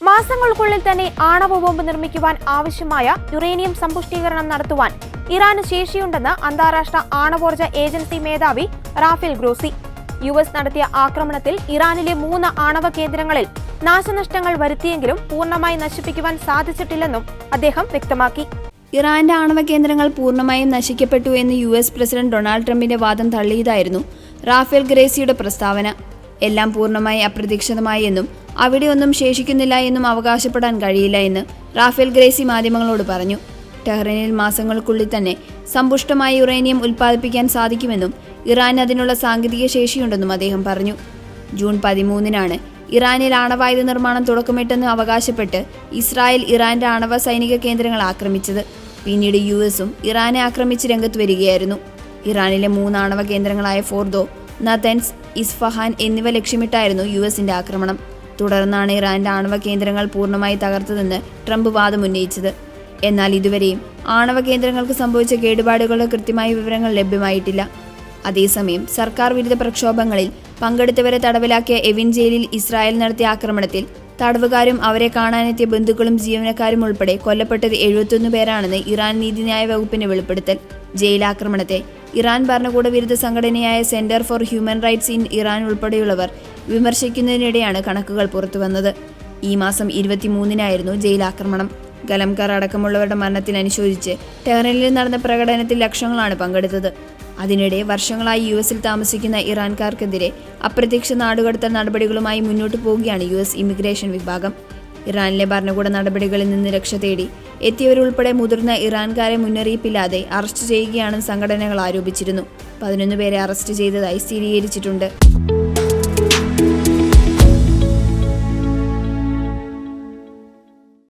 മാസങ്ങൾക്കുള്ളിൽ തന്നെ ആണവ ബോംബ് നിർമ്മിക്കുവാൻ ആവശ്യമായ യുറേനിയം സമ്പുഷ്ടീകരണം നടത്തുവാൻ ഇറാന് ശേഷിയുണ്ടെന്ന് അന്താരാഷ്ട്ര ആണവോർജ്ജ ഏജൻസി മേധാവി റാഫേൽ ഗ്രോസി. യുഎസ് നടത്തിയ ആക്രമണത്തിൽ ഇറാനിലെ 3 ആണവ കേന്ദ്രങ്ങളിൽ നാശനഷ്ടങ്ങൾ വരുത്തിയെങ്കിലും പൂർണ്ണമായി നശിപ്പിക്കുവാൻ സാധിച്ചിട്ടില്ലെന്നും അദ്ദേഹം വ്യക്തമാക്കി. ഇറാന്റെ ആണവ കേന്ദ്രങ്ങൾ പൂർണ്ണമായും നശിക്കപ്പെട്ടു എന്ന് യുഎസ് പ്രസിഡന്റ് ഡൊണാൾഡ് ട്രംപിന്റെ വാദം തള്ളിയതായിരുന്നു റാഫേൽ ഗ്രേസിയുടെ പ്രസ്താവന. എല്ലാം പൂർണ്ണമായി അപ്രതീക്ഷിതമായി എന്നും അവിടെ ഒന്നും ശേഷിക്കുന്നില്ല എന്നും അവകാശപ്പെടാൻ കഴിയില്ല എന്ന് റാഫേൽ ഗ്രേസി മാധ്യമങ്ങളോട് പറഞ്ഞു. ടെഹ്റാനിൽ മാസങ്ങൾക്കുള്ളിൽ തന്നെ സമ്പുഷ്ടമായ യുറേനിയം ഉൽപ്പാദിപ്പിക്കാൻ സാധിക്കുമെന്നും ഇറാന് അതിനുള്ള സാങ്കേതിക ശേഷിയുണ്ടെന്നും അദ്ദേഹം പറഞ്ഞു. ജൂൺ 13-നാണ് ഇറാനിൽ ആണവായുധ നിർമ്മാണം തുടക്കമിട്ടെന്ന് അവകാശപ്പെട്ട് ഇസ്രായേൽ ഇറാന്റെ ആണവ സൈനിക കേന്ദ്രങ്ങൾ ആക്രമിച്ചത്. പിന്നീട് യുഎസും ഇറാനെ ആക്രമിച്ച് രംഗത്ത് വരികയായിരുന്നു. ഇറാനിലെ 3 ആണവ കേന്ദ്രങ്ങളായ ഫോർദോ, നതൻസ്, ഇസ്ഫഹാൻ എന്നിവ ലക്ഷ്യമിട്ടായിരുന്നു യുഎസിന്റെ ആക്രമണം. തുടർന്നാണ് ഇറാന്റെ ആണവ കേന്ദ്രങ്ങൾ പൂർണ്ണമായി തകർത്തതെന്ന് ട്രംപ് വാദമുന്നയിച്ചത്. എന്നാൽ ഇതുവരെയും ആണവ കേന്ദ്രങ്ങൾക്ക് സംഭവിച്ച കേടുപാടുകളുടെ കൃത്യമായ വിവരങ്ങൾ ലഭ്യമായിട്ടില്ല. അതേസമയം സർക്കാർ വിരുദ്ധ പ്രക്ഷോഭങ്ങളിൽ പങ്കെടുത്തവരെ തടവിലാക്കിയ എവിൻ ജയിലിൽ ഇസ്രായേൽ നടത്തിയ ആക്രമണത്തിൽ തടവുകാരും അവരെ കാണാനെത്തിയ ബന്ധുക്കളും ജീവനക്കാരും ഉൾപ്പെടെ കൊല്ലപ്പെട്ടത് 71 പേരാണെന്ന് ഇറാൻ നീതിന്യായ വകുപ്പിന്റെ വെളിപ്പെടുത്തൽ. ജയിലാക്രമണത്തെ ഇറാൻ ഭരണകൂട വിരുദ്ധ സംഘടനയായ centre for human rights in Iran ഉൾപ്പെടെയുള്ളവർ വിമർശിക്കുന്നതിനിടെയാണ് കണക്കുകൾ പുറത്തുവന്നത്. ഈ മാസം 23-നായിരുന്നു ജയിലാക്രമണം. ഖലംകാർ അടക്കമുള്ളവരുടെ മരണത്തിൽ അനുശോചിച്ച് ടെഹ്റാനിൽ നടന്ന പ്രകടനത്തിൽ ലക്ഷങ്ങളാണ് പങ്കെടുത്തത്. അതിനിടെ വർഷങ്ങളായി യുഎസിൽ താമസിക്കുന്ന ഇറാൻകാർക്കെതിരെ അപ്രത്യക്ഷ നാടുകടത്തൽ നടപടികളുമായി മുന്നോട്ടു പോവുകയാണ് യുഎസ് ഇമിഗ്രേഷൻ വിഭാഗം. ഇറാനിലെ ഭരണകൂട നടപടികളിൽ നിന്ന് രക്ഷ തേടി എത്തിയവരുൾപ്പെടെ മുതിർന്ന ഇറാൻകാരെ മുന്നറിയിപ്പില്ലാതെ അറസ്റ്റ് ചെയ്യുകയാണെന്ന് സംഘടനകൾ ആരോപിച്ചിരുന്നു. 11 പേരെ അറസ്റ്റ് ചെയ്തതായി സ്ഥിരീകരിച്ചിട്ടുണ്ട്.